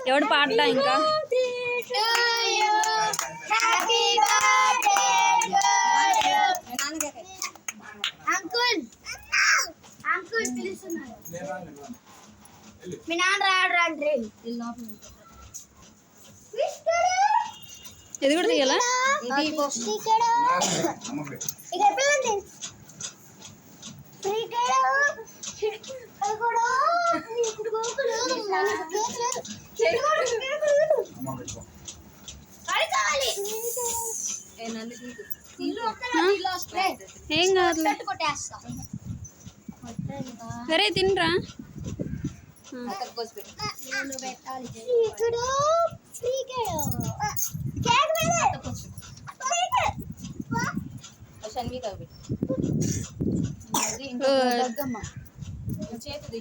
ఎవడు పాడతా ఇంకా అంకుల్ అంకుల్ పిలుస్తున్నారు మీ నాన్న రాడు రండి ఇది కూడా తీయాలా ఏం కాదు సరే తినరా చేతుది